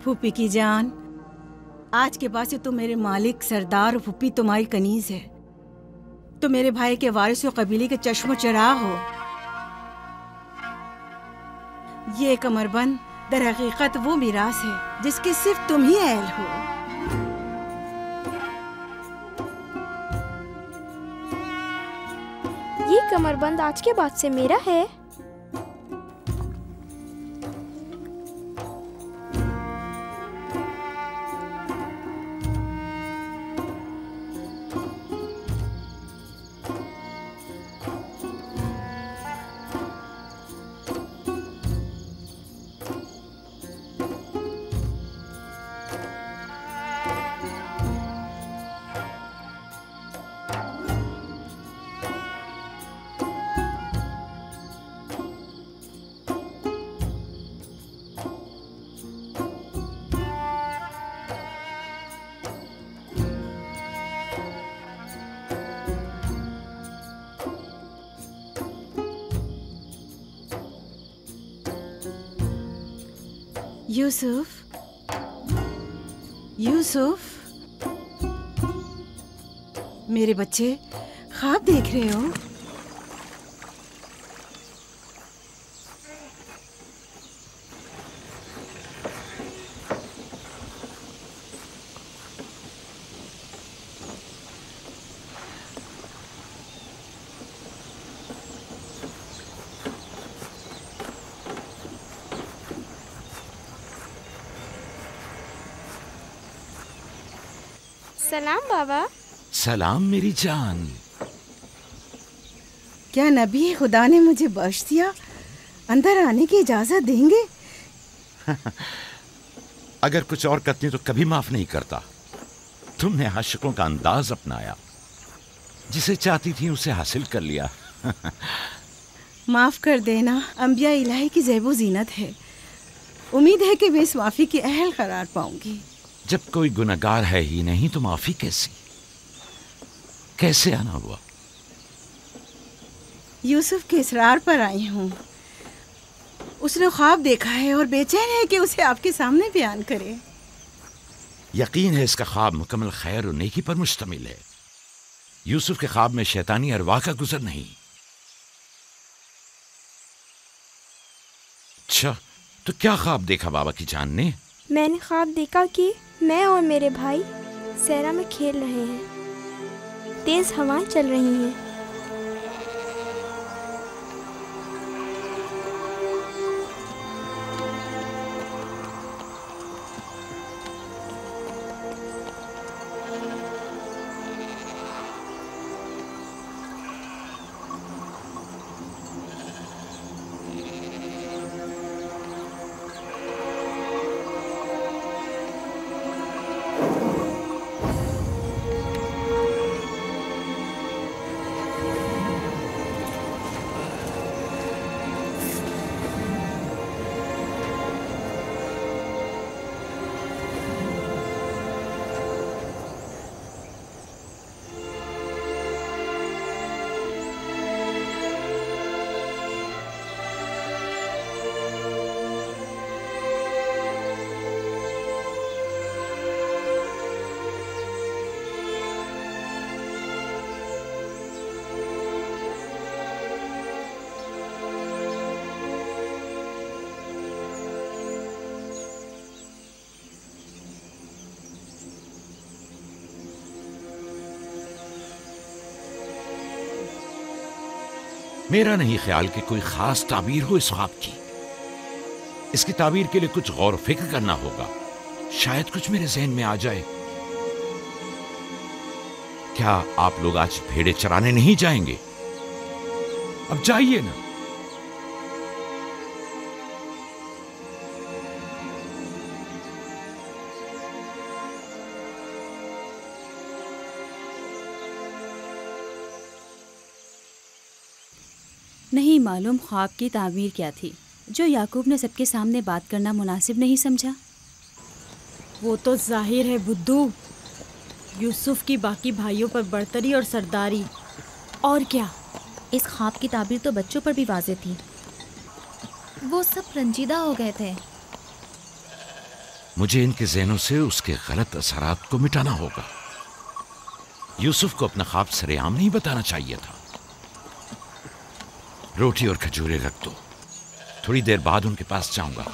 फूफी की जान, आज के बाद से तुम मेरे मालिक सरदार और फूफी तुम्हारी कनीज है। तुम मेरे भाई के वारिस और कबीले के चश्मो चिराग हो। ये कमरबंद दर हकीकत वो मिरास है जिसके सिर्फ तुम ही अहल हो। ये कमरबंद आज के बाद से मेरा है। यूसुफ, यूसुफ, मेरे बच्चे ख्वाब देख रहे हो? सलाम बाबा। सलाम मेरी जान। क्या नबी खुदा ने मुझे बख्श दिया? अंदर आने की इजाजत देंगे? अगर कुछ और करती तो कभी माफ नहीं करता। तुमने आशिकों का अंदाज अपनाया, जिसे चाहती थी उसे हासिल कर लिया। माफ कर देना अंबिया इलाही की ज़ैबो ज़ीनत है। उम्मीद है कि मैं इस माफी की अहल करार पाऊंगी। जब कोई गुनहगार है ही नहीं तो माफी कैसी? कैसे आना हुआ? यूसुफ के इसरार पर आई हूँ। उसने ख्वाब देखा है और बेचैन है कि उसे आपके सामने बयान करे। यकीन है इसका ख्वाब मुकम्मल खैर और नेकी पर मुश्तमिल है। यूसुफ के ख्वाब में शैतानी अरवाह का गुजर नहीं। अच्छा, तो क्या ख्वाब देखा बाबा की जान ने? मैंने ख्वाब देखा कि मैं और मेरे भाई सहरा में खेल रहे हैं। तेज हवाएं चल रही हैं। मेरा नहीं ख्याल कि कोई खास ताबीर हो इस ख्वाब की। इसकी ताबीर के लिए कुछ गौर फिक्र करना होगा। शायद कुछ मेरे जहन में आ जाए। क्या आप लोग आज भेड़े चराने नहीं जाएंगे? अब जाइए ना। नहीं मालूम ख्वाब की ताबीर क्या थी जो याकूब ने सबके सामने बात करना मुनासिब नहीं समझा। वो तो जाहिर है बुद्धू, यूसुफ की बाकी भाइयों पर बर्तरी और सरदारी। और क्या? इस ख्वाब की ताबीर तो बच्चों पर भी वाज़ेह थी। वो सब रंजीदा हो गए थे। मुझे इनके ज़हनों से उसके गलत असरात को मिटाना होगा। यूसुफ को अपना ख्वाब सरेआम नहीं बताना चाहिए था। रोटी और खजूरें रख दो, थोड़ी देर बाद उनके पास जाऊंगा।